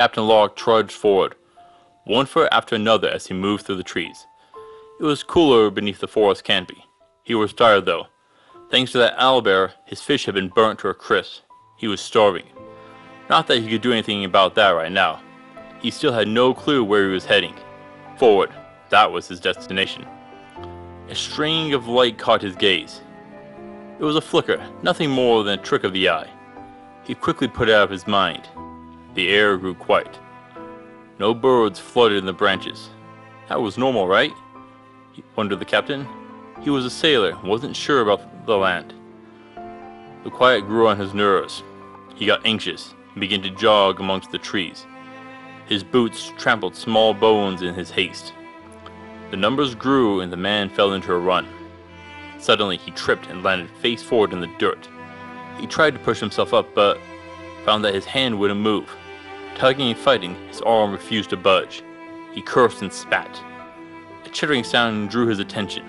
Captain Locke trudged forward, one foot after another as he moved through the trees. It was cooler beneath the forest canopy. He was tired though. Thanks to that owlbear, his fish had been burnt to a crisp. He was starving. Not that he could do anything about that right now. He still had no clue where he was heading. Forward. That was his destination. A string of light caught his gaze. It was a flicker, nothing more than a trick of the eye. He quickly put it out of his mind. The air grew quiet. No birds fluttered in the branches. That was normal, right? Wondered the captain. He was a sailor and wasn't sure about the land. The quiet grew on his nerves. He got anxious and began to jog amongst the trees. His boots trampled small bones in his haste. The numbers grew and the man fell into a run. Suddenly he tripped and landed face forward in the dirt. He tried to push himself up, but found that his hand wouldn't move. Tugging and fighting, his arm refused to budge. He cursed and spat. A chittering sound drew his attention.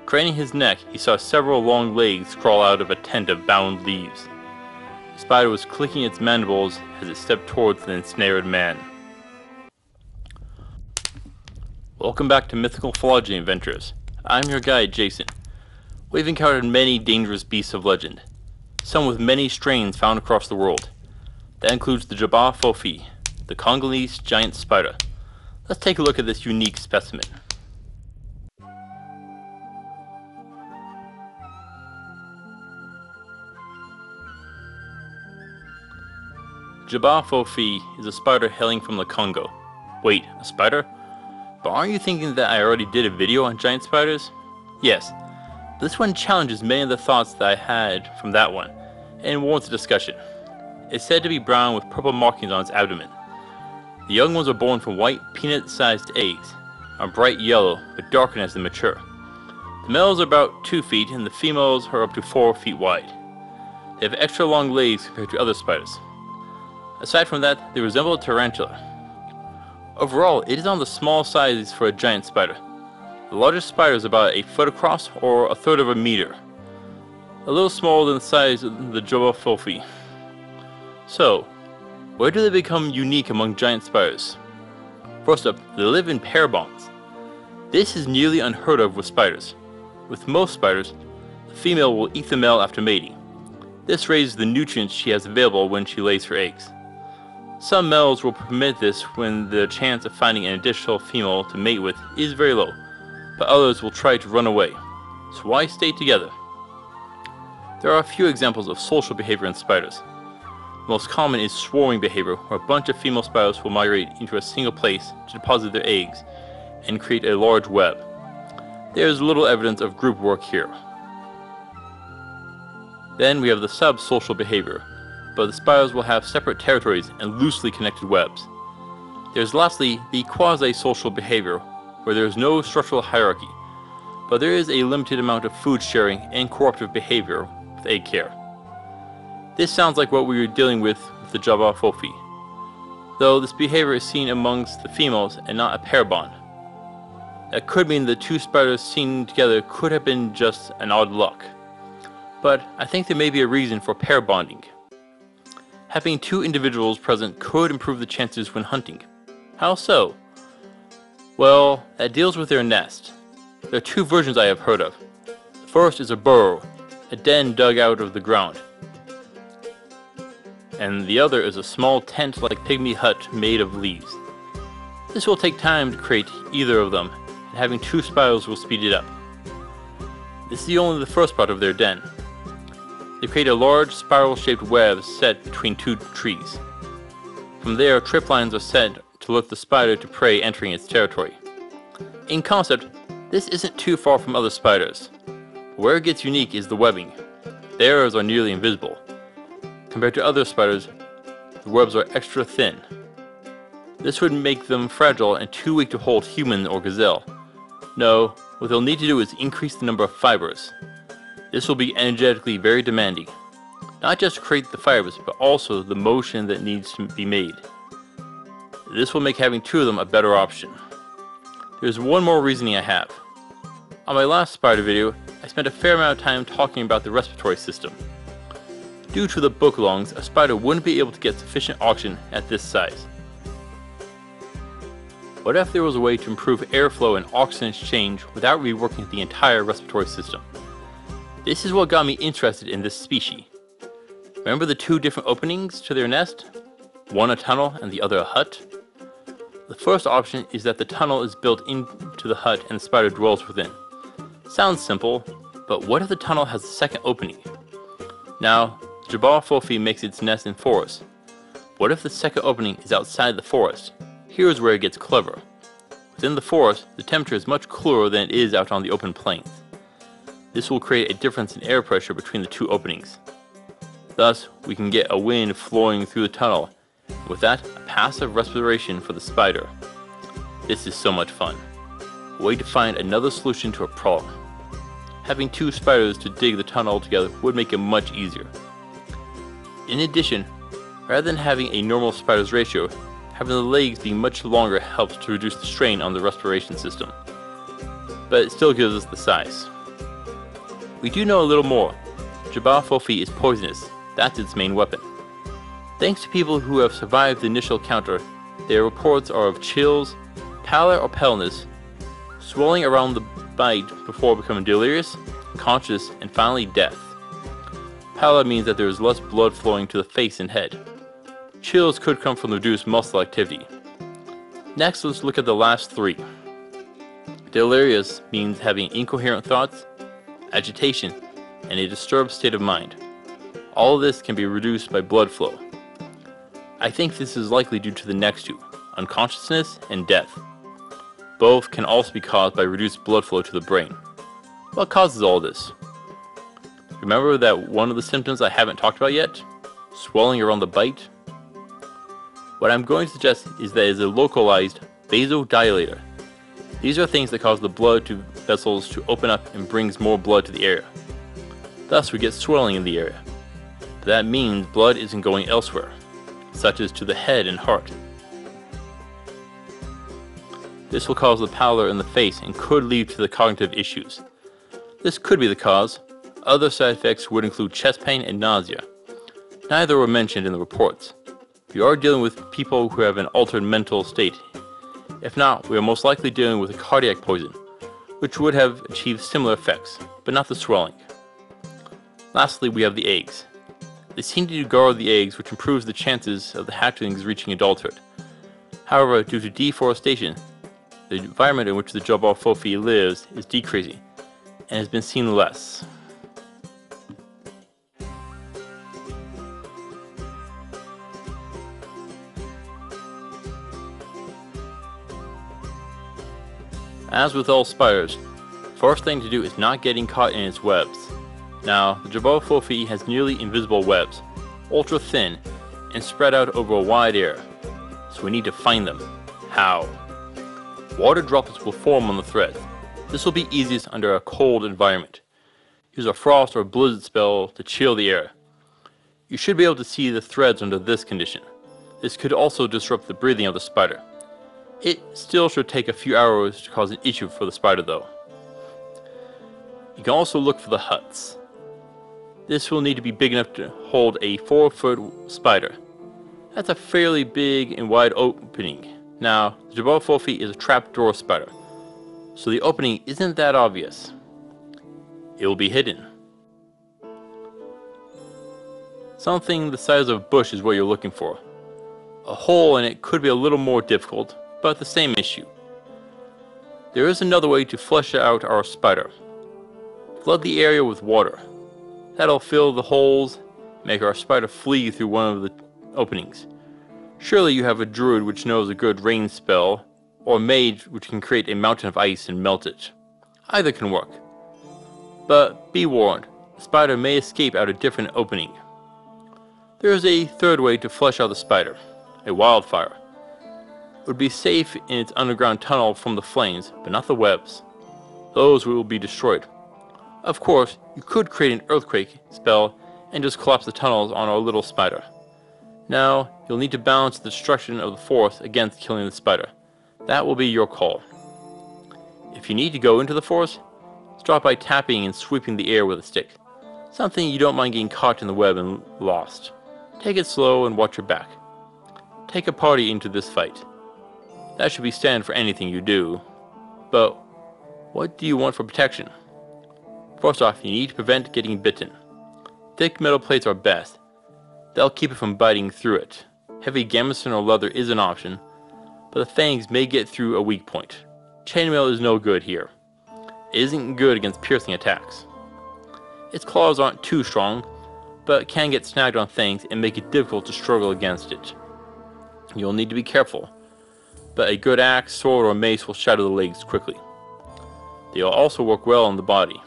Craning his neck, he saw several long legs crawl out of a tent of bound leaves. The spider was clicking its mandibles as it stepped towards the ensnared man. Welcome back to Mythical Phylogeny Adventures. I'm your guide, Jason. We've encountered many dangerous beasts of legend, some with many strains found across the world. That includes the J'ba Fofi, the Congolese giant spider. Let's take a look at this unique specimen. J'ba Fofi is a spider hailing from the Congo. Wait, a spider? But aren't you thinking that I already did a video on giant spiders? Yes, this one challenges many of the thoughts that I had from that one, and warrants a discussion. It's said to be brown with purple markings on its abdomen. The young ones are born from white, peanut-sized eggs, are bright yellow, but darken as they mature. The males are about 2 feet, and the females are up to 4 feet wide. They have extra long legs compared to other spiders. Aside from that, they resemble a tarantula. Overall, it is on the small size for a giant spider. The largest spider is about 1 foot across, or 1/3 of a meter. A little smaller than the size of the J'ba Fofi. So, where do they become unique among giant spiders? First up, they live in pair bonds. This is nearly unheard of with spiders. With most spiders, the female will eat the male after mating. This raises the nutrients she has available when she lays her eggs. Some males will permit this when the chance of finding an additional female to mate with is very low, but others will try to run away. So why stay together? There are a few examples of social behavior in spiders. The most common is swarming behavior, where a bunch of female spiders will migrate into a single place to deposit their eggs and create a large web. There is little evidence of group work here. Then we have the sub-social behavior, but the spiders will have separate territories and loosely connected webs. There's lastly the quasi-social behavior, where there is no structural hierarchy, but there is a limited amount of food sharing and cooperative behavior with egg care. This sounds like what we were dealing with the J'ba Fofi, though this behavior is seen amongst the females and not a pair bond. That could mean the 2 spiders seen together could have been just an odd luck, but I think there may be a reason for pair bonding. Having 2 individuals present could improve the chances when hunting. How so? Well, that deals with their nest. There are 2 versions I have heard of. The first is a burrow, a den dug out of the ground. And the other is a small tent-like pygmy hut made of leaves. This will take time to create either of them, and having 2 spiders will speed it up. This is only the first part of their den. They create a large spiral-shaped web set between 2 trees. From there, trip lines are set to alert the spider to prey entering its territory. In concept, this isn't too far from other spiders. Where it gets unique is the webbing. Theirs are nearly invisible. Compared to other spiders, the webs are extra thin. This would make them fragile and too weak to hold human or gazelle. No, what they'll need to do is increase the number of fibers. This will be energetically very demanding. Not just to create the fibers, but also the motion that needs to be made. This will make having 2 of them a better option. There's one more reasoning I have. On my last spider video, I spent a fair amount of time talking about the respiratory system. Due to the book lungs, a spider wouldn't be able to get sufficient oxygen at this size. What if there was a way to improve airflow and oxygen exchange without reworking the entire respiratory system? This is what got me interested in this species. Remember the two different openings to their nest? One a tunnel and the other a hut? The first option is that the tunnel is built into the hut and the spider dwells within. Sounds simple, but what if the tunnel has a second opening? Now, J'ba Fofi makes its nest in forests. What if the second opening is outside the forest? Here's where it gets clever. Within the forest, the temperature is much cooler than it is out on the open plains. This will create a difference in air pressure between the two openings. Thus, we can get a wind flowing through the tunnel, and with that, a passive respiration for the spider. This is so much fun. A way to find another solution to a problem. Having two spiders to dig the tunnel together would make it much easier. In addition, rather than having a normal spider's ratio, having the legs be much longer helps to reduce the strain on the respiration system. But it still gives us the size. We do know a little more. J'ba Fofi is poisonous. That's its main weapon. Thanks to people who have survived the initial encounter, their reports are of chills, pallor or paleness, swelling around the bite before becoming delirious, unconscious, and finally death. Pallor means that there is less blood flowing to the face and head. Chills could come from reduced muscle activity. Next, let's look at the last three. Delirious means having incoherent thoughts, agitation, and a disturbed state of mind. All of this can be reduced by blood flow. I think this is likely due to the next two, unconsciousness and death. Both can also be caused by reduced blood flow to the brain. What causes all this? Remember that one of the symptoms I haven't talked about yet? Swelling around the bite? What I'm going to suggest is that it is a localized vasodilator. These are things that cause the blood vessels to open up and brings more blood to the area. Thus we get swelling in the area. But that means blood isn't going elsewhere, such as to the head and heart. This will cause the pallor in the face and could lead to the cognitive issues. This could be the cause. Other side effects would include chest pain and nausea. Neither were mentioned in the reports. We are dealing with people who have an altered mental state. If not, we are most likely dealing with a cardiac poison, which would have achieved similar effects, but not the swelling. Lastly, we have the eggs. They seem to guard the eggs, which improves the chances of the hatchlings reaching adulthood. However, due to deforestation, the environment in which the J'ba Fofi lives is decreasing, and has been seen less. As with all spiders, the first thing to do is not getting caught in its webs. Now, the J'ba Fofi has nearly invisible webs, ultra thin, and spread out over a wide area. So we need to find them. How? Water droplets will form on the threads. This will be easiest under a cold environment. Use a frost or blizzard spell to chill the air. You should be able to see the threads under this condition. This could also disrupt the breathing of the spider. It still should take a few hours to cause an issue for the spider though. You can also look for the huts. This will need to be big enough to hold a 4-foot spider. That's a fairly big and wide opening. Now, the J'ba Fofi is a trapdoor spider, so the opening isn't that obvious. It will be hidden. Something the size of a bush is what you're looking for. A hole in it could be a little more difficult, but the same issue. There is another way to flesh out our spider. Flood the area with water. That'll fill the holes, make our spider flee through one of the openings. Surely you have a druid which knows a good rain spell, or a mage which can create a mountain of ice and melt it. Either can work. But be warned, the spider may escape out a different opening. There is a third way to flesh out the spider, a wildfire. It would be safe in its underground tunnel from the flames, but not the webs. Those will be destroyed. Of course, you could create an earthquake spell and just collapse the tunnels on our little spider. Now, you'll need to balance the destruction of the forest against killing the spider. That will be your call. If you need to go into the forest, start by tapping and sweeping the air with a stick. Something you don't mind getting caught in the web and lost. Take it slow and watch your back. Take a party into this fight. That should be standard for anything you do. But what do you want for protection? First off, you need to prevent getting bitten. Thick metal plates are best. They'll keep it from biting through it. Heavy gambeson or leather is an option, but the fangs may get through a weak point. Chainmail is no good here. It isn't good against piercing attacks. Its claws aren't too strong, but can get snagged on things and make it difficult to struggle against it. You'll need to be careful, but a good axe, sword, or mace will shatter the legs quickly. They'll also work well on the body.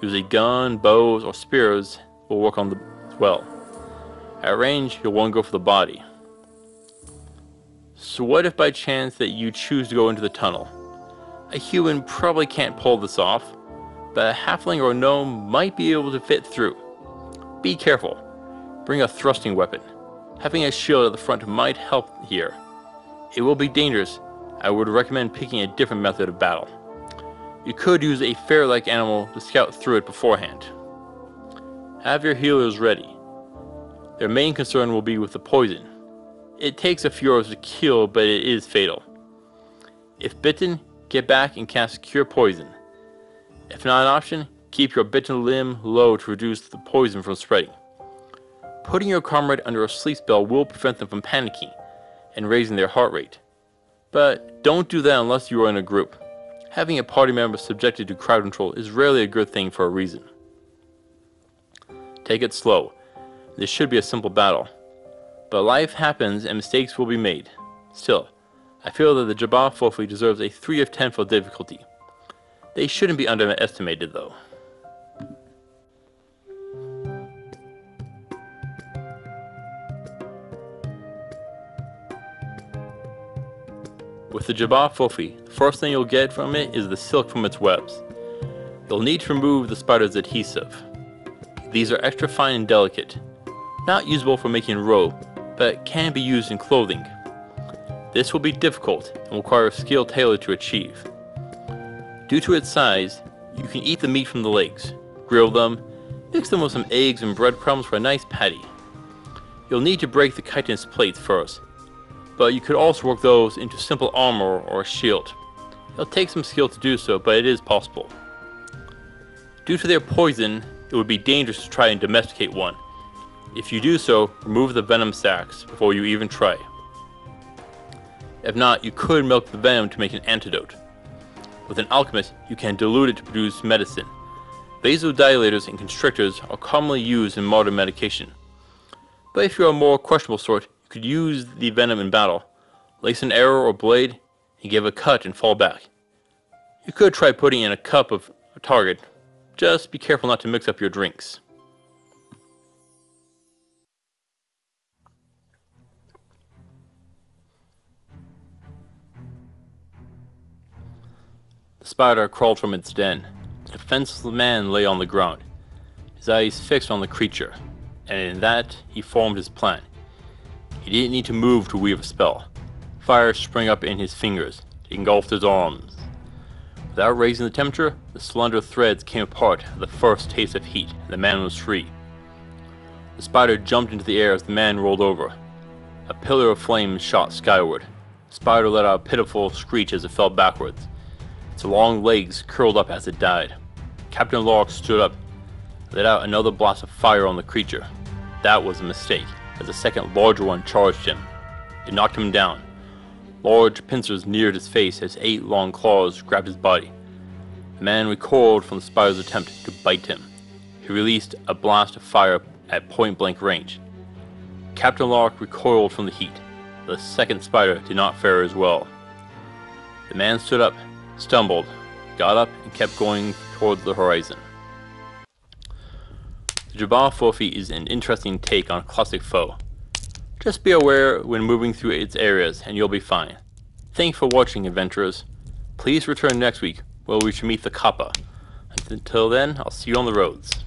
Use a gun, bows, or spears will work on as well. At range, you'll want to go for the body. So what if by chance that you choose to go into the tunnel? A human probably can't pull this off, but a halfling or a gnome might be able to fit through. Be careful. Bring a thrusting weapon. Having a shield at the front might help here. It will be dangerous. I would recommend picking a different method of battle. You could use a ferret-like animal to scout through it beforehand. Have your healers ready. Their main concern will be with the poison. It takes a few hours to kill, but it is fatal. If bitten, get back and cast Cure Poison. If not an option, keep your bitten limb low to reduce the poison from spreading. Putting your comrade under a sleep spell will prevent them from panicking and raising their heart rate. But don't do that unless you are in a group. Having a party member subjected to crowd control is rarely a good thing for a reason. Take it slow. This should be a simple battle. But life happens and mistakes will be made. Still, I feel that the J'ba Fofi deserves a 3 of 10 for difficulty. They shouldn't be underestimated though. With the J'ba Fofi, the first thing you'll get from it is the silk from its webs. You'll need to remove the spider's adhesive. These are extra fine and delicate, not usable for making rope, but can be used in clothing. This will be difficult and will require skill tailored to achieve. Due to its size, you can eat the meat from the legs, grill them, mix them with some eggs and breadcrumbs for a nice patty. You'll need to break the chitinous plates first, but you could also work those into simple armor or a shield. It'll take some skill to do so, but it is possible. Due to their poison, it would be dangerous to try and domesticate one. If you do so, remove the venom sacs before you even try. If not, you could milk the venom to make an antidote. With an alchemist, you can dilute it to produce medicine. Vasodilators and constrictors are commonly used in modern medication. But if you're a more questionable sort, you could use the venom in battle. Lace an arrow or blade, and give a cut and fall back. You could try putting in a cup of a target. Just be careful not to mix up your drinks. The spider crawled from its den. The defenseless man lay on the ground, his eyes fixed on the creature, and in that he formed his plan. He didn't need to move to weave a spell. Fire sprang up in his fingers. It engulfed his arms. Without raising the temperature, the slender threads came apart at the first taste of heat, and the man was free. The spider jumped into the air as the man rolled over. A pillar of flame shot skyward. The spider let out a pitiful screech as it fell backwards. Its long legs curled up as it died. Captain Lark stood up, let out another blast of fire on the creature. That was a mistake, as a second larger one charged him. It knocked him down. Large pincers neared his face as 8 long claws grabbed his body. The man recoiled from the spider's attempt to bite him. He released a blast of fire at point-blank range. Captain Lark recoiled from the heat. The second spider did not fare as well. The man stood up, stumbled, got up, and kept going toward the horizon. The J'ba Fofi is an interesting take on a classic foe. Just be aware when moving through its areas and you'll be fine. Thanks for watching, adventurers. Please return next week where we shall meet the Kappa. Until then, I'll see you on the roads.